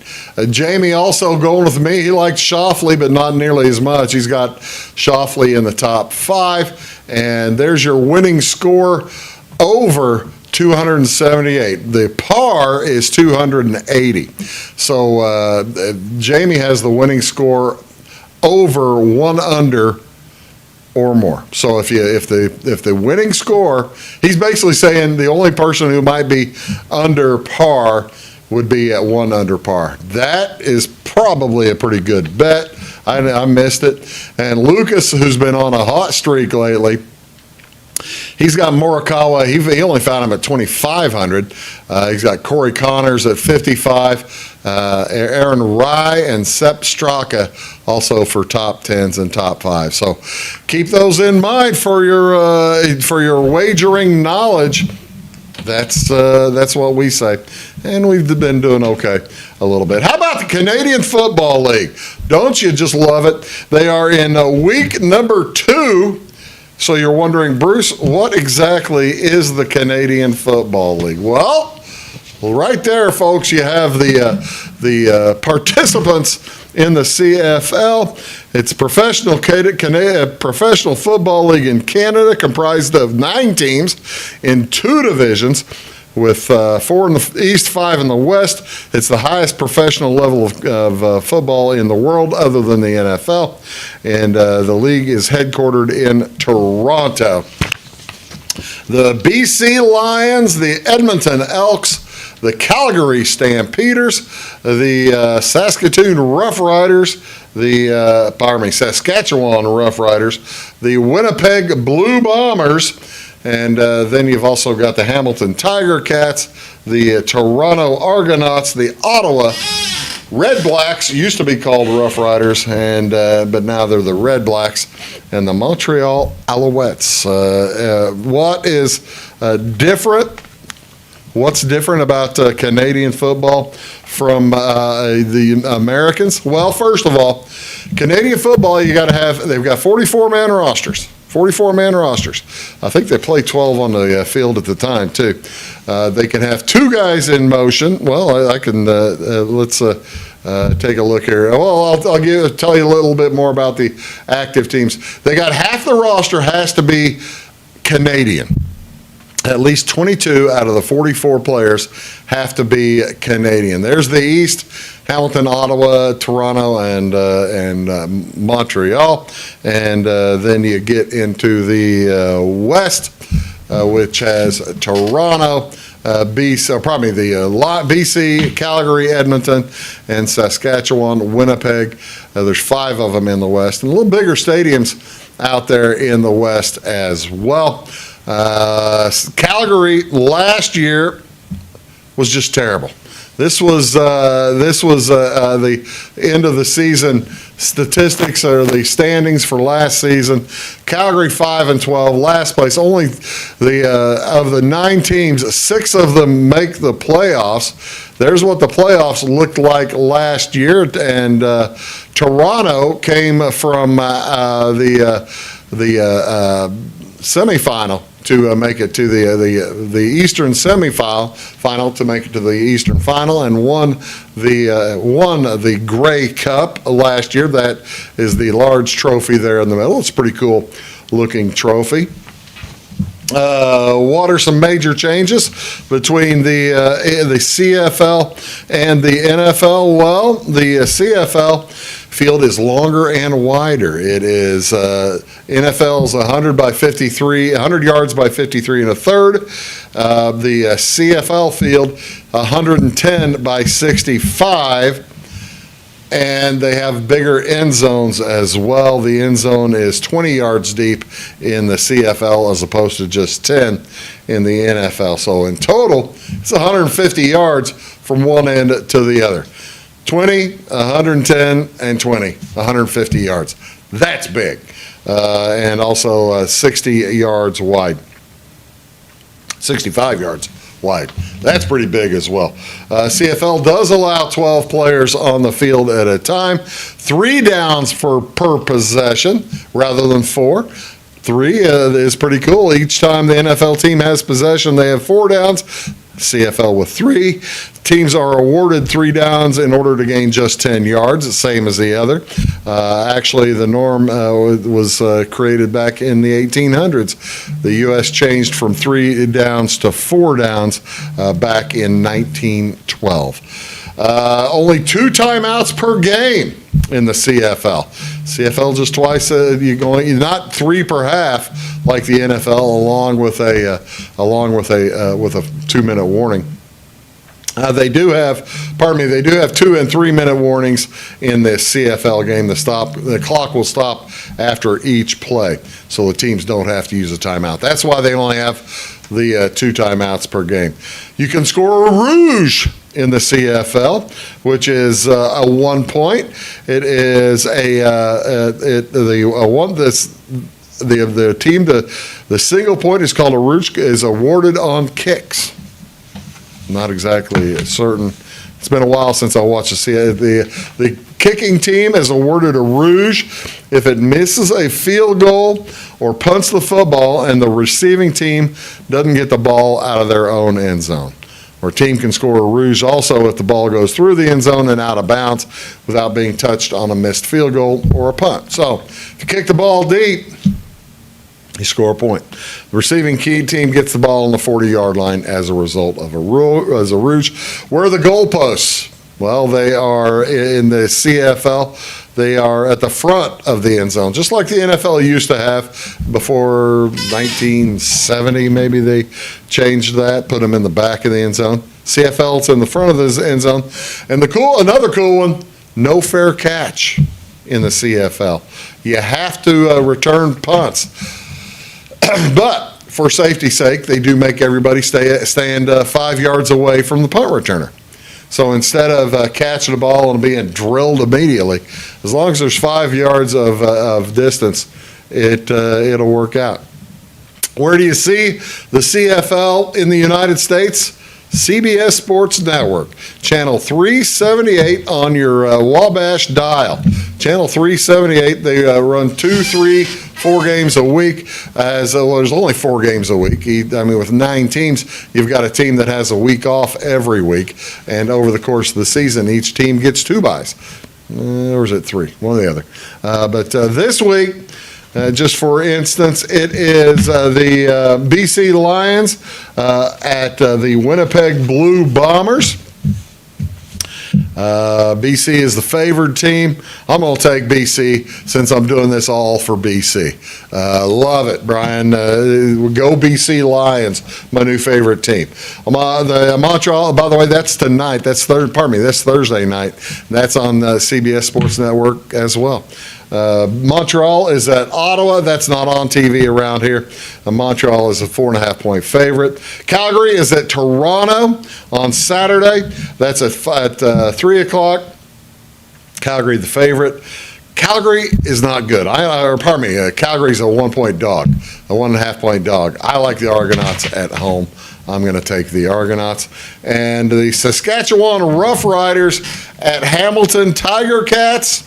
Jamie also going with me. He likes Schauffele, but not nearly as much. He's got Schauffele in the top 5. And there's your winning score over 278. The par is 280. So Jamie has the winning score over 1 under or more. So if the winning score, he's basically saying the only person who might be under par would be at 1 under par. That is probably a pretty good bet. I missed it. And Lucas, who's been on a hot streak lately, he's got Morikawa. He only found him at 2,500. He's got Corey Connors at 55. Aaron Rye and Sepp Straka also for top 10s and top 5. So keep those in mind for your wagering knowledge. That's what we say. And we've been doing okay a little bit. How about the Canadian Football League? Don't you just love it? They are in week number 2. So you're wondering, Bruce, what exactly is the Canadian Football League? Well, right there, folks, you have the participants in the CFL. It's professional football league in Canada, comprised of 9 teams in 2 divisions, with 4 in the East, 5 in the West. It's the highest professional level of football in the world other than the NFL. And the league is headquartered in Toronto. The BC Lions, the Edmonton Elks, the Calgary Stampeders, the Saskatoon Roughriders, the Saskatchewan Roughriders, the Winnipeg Blue Bombers, and then you've also got the Hamilton Tiger Cats, the Toronto Argonauts, the Ottawa Red Blacks, used to be called Rough Riders, but now they're the Red Blacks, and the Montreal Alouettes. What is different? What's different about Canadian football from the Americans? Well, first of all, Canadian football, they've got 44-man rosters. 44-man rosters. I think they play 12 on the field at the time, too. They can have 2 guys in motion. Well, I can, let's take a look here. Well, I'll tell you a little bit more about the active teams. They got half the roster has to be Canadian. At least 22 out of the 44 players have to be Canadian. There's the East: Hamilton, Ottawa, Toronto, and Montreal. And then you get into the West, which has Toronto, BC, Calgary, Edmonton, and Saskatchewan, Winnipeg. There's 5 of them in the West, and a little bigger stadiums out there in the West as well. Calgary last year was just terrible. This was the end of the season statistics, or the standings for last season. Calgary 5-12, last place. Only of the 9 teams, 6 of them make the playoffs. There's what the playoffs looked like last year, and Toronto came from the semifinal to make it to the Eastern semifinal to make it to the Eastern final, and won the Grey Cup last year. That is the large trophy there in the middle. It's a pretty cool looking trophy. What are some major changes between the CFL and the NFL? Well, the CFL field is longer and wider. It is NFL's 100 yards by 53 and a third. The CFL field 110 by 65. And they have bigger end zones as well. The end zone is 20 yards deep in the CFL as opposed to just 10 in the NFL. So in total, it's 150 yards from one end to the other. 20, 110, and 20, 150 yards. That's big. And also 60 yards wide. 65 yards wide. That's pretty big as well. CFL does allow 12 players on the field at a time. 3 downs per possession rather than 4. 3 is pretty cool. Each time the NFL team has possession, they have 4 downs. CFL with 3. Teams are awarded 3 downs in order to gain just 10 yards, the same as the other. Actually, the norm was created back in the 1800s. The U.S. changed from 3 downs to 4 downs back in 1912. Only 2 timeouts per game in the CFL. CFL just twice. Not 3 per half like the NFL, along with a 2-minute warning. They do have 2 and 3 minute warnings in the CFL game. The clock will stop after each play, so the teams don't have to use a timeout. That's why they only have the 2 timeouts per game. You can score a rouge in the CFL, which is a 1 point. It is the single point is called a rouge, is awarded on kicks. Not exactly certain. It's been a while since I watched the kicking team is awarded a rouge if it misses a field goal or punts the football and the receiving team doesn't get the ball out of their own end zone. Or team can score a rouge also if the ball goes through the end zone and out of bounds without being touched on a missed field goal or a punt. So if you kick the ball deep, you score a point. The receiving team gets the ball on the 40-yard line as a result of a rouge. Where are the goalposts? Well, they are in the CFL. They are at the front of the end zone, just like the NFL used to have before 1970. Maybe they changed that, put them in the back of the end zone. CFL, it's in the front of the end zone. And another cool one, no fair catch in the CFL. You have to return punts. But for safety's sake, they do make everybody stand 5 yards away from the punt returner. So instead of catching the ball and being drilled immediately, as long as there's 5 yards of distance, it'll work out. Where do you see the CFL in the United States? CBS Sports Network, channel 378 on your Wabash dial. Channel 378, they run 2, 3, 4 games a week. There's only 4 games a week. With 9 teams, you've got a team that has a week off every week. And over the course of the season, each team gets 2 byes. Or is it 3? One or the other. But this week, just for instance, it is the BC Lions at the Winnipeg Blue Bombers. BC is the favored team. I'm going to take BC since I'm doing this all for BC. Love it, Brian. Go BC Lions, my new favorite team. The Montreal, by the way, that's tonight. That's Thursday night. That's on CBS Sports Network as well. Montreal is at Ottawa. That's not on TV around here. Montreal is a 4.5-point favorite. Calgary is at Toronto on Saturday. That's at 3 o'clock. Calgary the favorite. Calgary is not good. Calgary's a 1-point dog, a 1.5-point dog. I like the Argonauts at home. I'm going to take the Argonauts. And the Saskatchewan Roughriders at Hamilton Tiger Cats.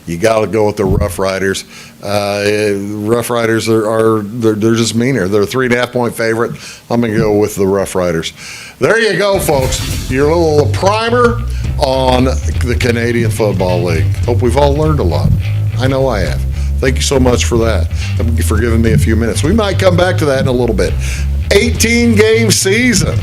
You got to go with the Rough Riders. Rough Riders they're just meaner. They're a 3.5-point favorite. I'm going to go with the Rough Riders. There you go, folks. Your little primer on the Canadian Football League. Hope we've all learned a lot. I know I have. Thank you so much for that. Thank you for giving me a few minutes. We might come back to that in a little bit. 18-game season.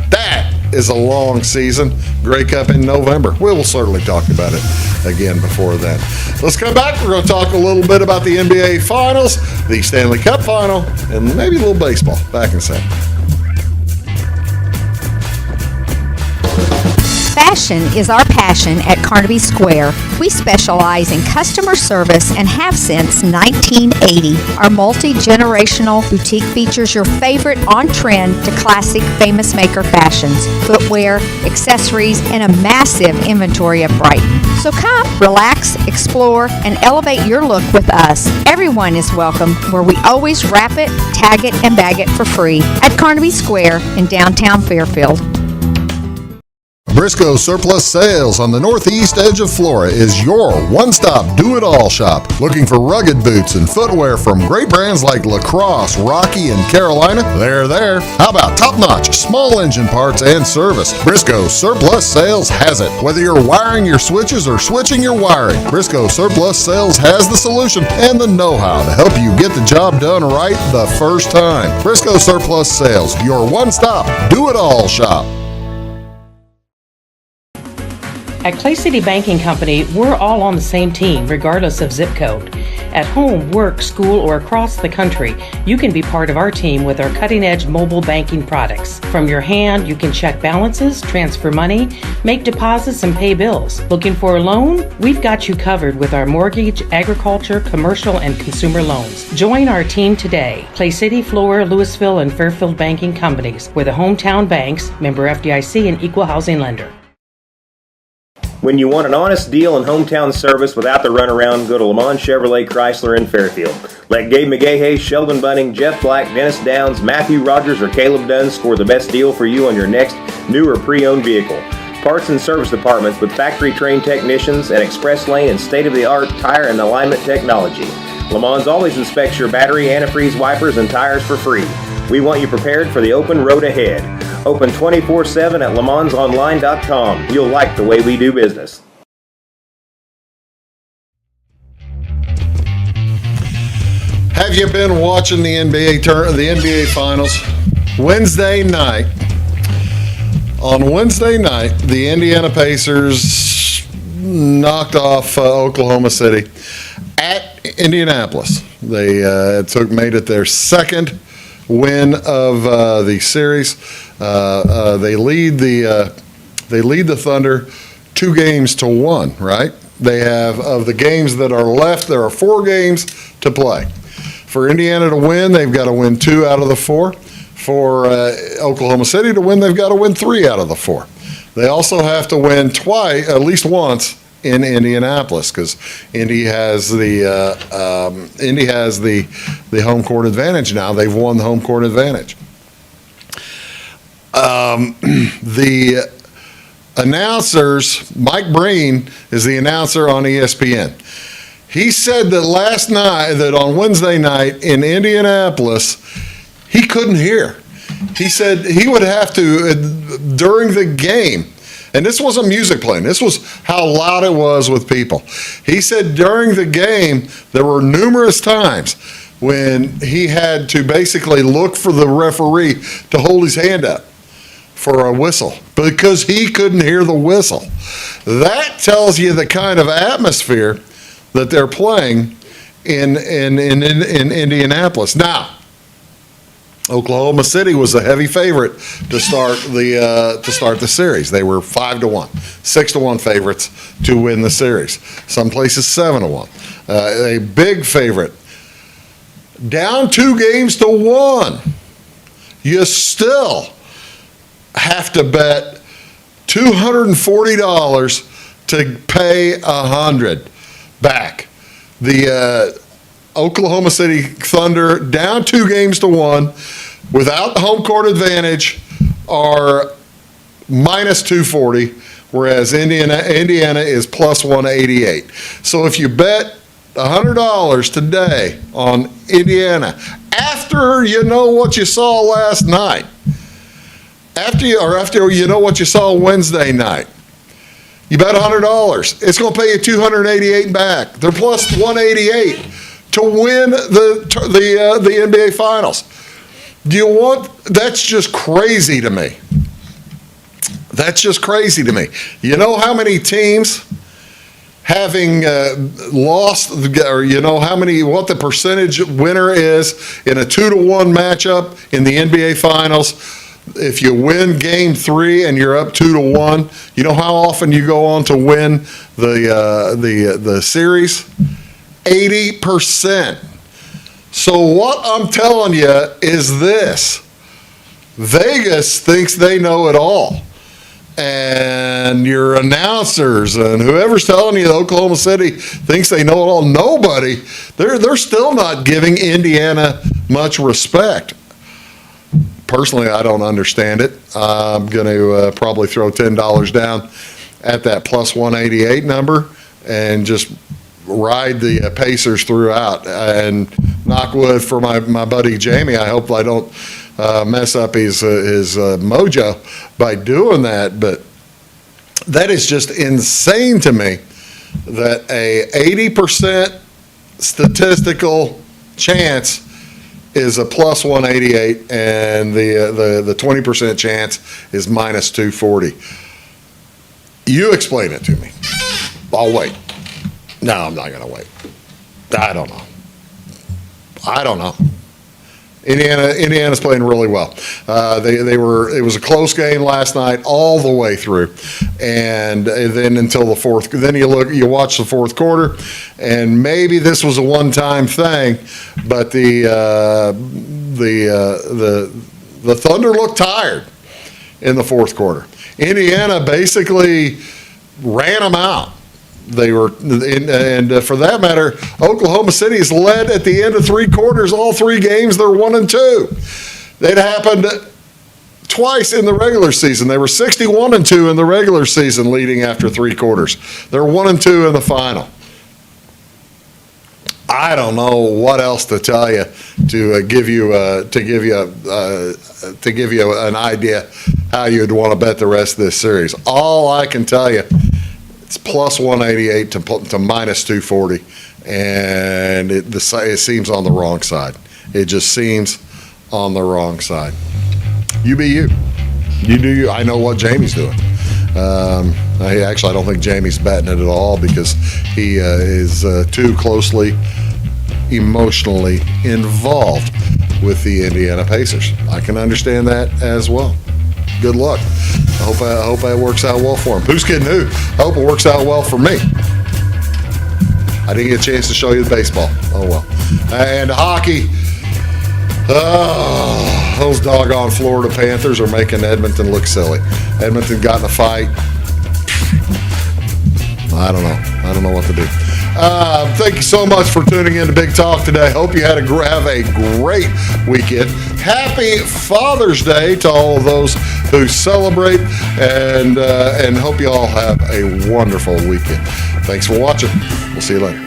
That is a long season. Grey Cup in November. We will certainly talk about it again before then. Let's come back. We're going to talk a little bit about the NBA Finals, the Stanley Cup Final, and maybe a little baseball. Back in a second. Fashion is our passion at Carnaby Square. We specialize in customer service and have since 1980. Our multi-generational boutique features your favorite on-trend to classic famous maker fashions, footwear, accessories, and a massive inventory of Brighton. So come, relax, explore, and elevate your look with us. Everyone is welcome, where we always wrap it, tag it, and bag it for free at Carnaby Square in downtown Fairfield. Briscoe Surplus Sales on the northeast edge of Flora is your one-stop do-it-all shop. Looking for rugged boots and footwear from great brands like Lacrosse, Rocky, and Carolina? They're there. How about top-notch small engine parts and service? Briscoe Surplus Sales has it. Whether you're wiring your switches or switching your wiring, Briscoe Surplus Sales has the solution and the know-how to help you get the job done right the first time. Briscoe Surplus Sales, your one-stop do-it-all shop. At Clay City Banking Company, we're all on the same team, regardless of zip code. At home, work, school, or across the country, you can be part of our team with our cutting-edge mobile banking products. From your hand, you can check balances, transfer money, make deposits, and pay bills. Looking for a loan? We've got you covered with our mortgage, agriculture, commercial, and consumer loans. Join our team today. Clay City, Flora, Louisville, and Fairfield Banking Companies. We're the hometown banks, member FDIC, and equal housing lender. When you want an honest deal and hometown service without the runaround, go to Lamont Chevrolet Chrysler in Fairfield. Let Gabe McGahey, Sheldon Bunning, Jeff Black, Dennis Downs, Matthew Rogers, or Caleb Dunn score the best deal for you on your next new or pre-owned vehicle. Parts and service departments with factory-trained technicians and express lane and state-of-the-art tire and alignment technology. Lamont always inspects your battery, antifreeze, wipers, and tires for free. We want you prepared for the open road ahead. Open 24/7 at LeMansOnline.com. You'll like the way we do business. Have you been watching the NBA Finals? Wednesday night. On Wednesday night, the Indiana Pacers knocked off Oklahoma City at Indianapolis. They made it their second win of the series. They lead the Thunder 2-1, right? They have, of the games that are left, there are 4 games to play. For Indiana to win, they've got to win 2 out of the 4. For Oklahoma City to win, they've got to win 3 out of the 4. They also have to win twice, at least once, in Indianapolis, because Indy has the home court advantage now. They've won the home court advantage. The announcers, Mike Breen is the announcer on ESPN. He said that on Wednesday night in Indianapolis, he couldn't hear. He said he would have to, during the game, and this wasn't music playing, this was how loud it was with people. He said during the game, there were numerous times when he had to basically look for the referee to hold his hand up for a whistle because he couldn't hear the whistle. That tells you the kind of atmosphere that they're playing in Indianapolis. Now, Oklahoma City was a heavy favorite to start the series. They were 5-1, 6-1 favorites to win the series. Some places 7-1. A big favorite. Down 2-1. You still have to bet $240 to pay $100 back. The Oklahoma City Thunder down 2-1 without the home court advantage are minus 240, whereas Indiana is plus 188. So if you bet $100 today on Indiana after you know what you saw last night, after you know what you saw Wednesday night, you bet $100. It's going to pay you $288 back. They're plus 188 to win the NBA Finals. That's just crazy to me. That's just crazy to me. You know how many teams having lost, or you know what the percentage winner is in a 2-1 matchup in the NBA Finals? If you win game 3 and you're up 2-1, you know how often you go on to win the series? 80%. So what I'm telling you is this: Vegas thinks they know it all, and your announcers and whoever's telling you that Oklahoma City thinks they know it all, nobody. They're still not giving Indiana much respect. Personally, I don't understand it. I'm going to probably throw $10 down at that plus 188 number and just ride the Pacers throughout. And knock wood for my buddy Jamie. I hope I don't mess up his mojo by doing that. But that is just insane to me that a 80% statistical chance is a plus 188, and the 20% chance is minus 240. You explain it to me. I'll wait. No, I'm not going to wait. I don't know. Indiana's playing really well. It was a close game last night all the way through, and then until the fourth. Then you watch the fourth quarter, and maybe this was a one-time thing, but the Thunder looked tired in the fourth quarter. Indiana basically ran them out. They were, and for that matter, Oklahoma City's led at the end of 3 quarters. All 3 games, they're 1-2. That happened twice in the regular season. They were 61-2 in the regular season, leading after 3 quarters. They're 1-2 in the final. I don't know what else to tell you to give you an idea how you'd want to bet the rest of this series. All I can tell you, it's plus 188 to minus 240, and it seems on the wrong side. It just seems on the wrong side. You be you. You do you. I know what Jamie's doing. I don't think Jamie's betting it at all because he is too closely emotionally involved with the Indiana Pacers. I can understand that as well. Good luck. I hope that works out well for him. Who's kidding who? I hope it works out well for me. I didn't get a chance to show you the baseball. Oh well. And hockey. Those doggone Florida Panthers are making Edmonton look silly. Edmonton got in a fight. I don't know what to do. Thank you so much for tuning in to Big Talk today. Hope you have a great weekend. Happy Father's Day to all of those who celebrate, and hope you all have a wonderful weekend. Thanks for watching. We'll see you later.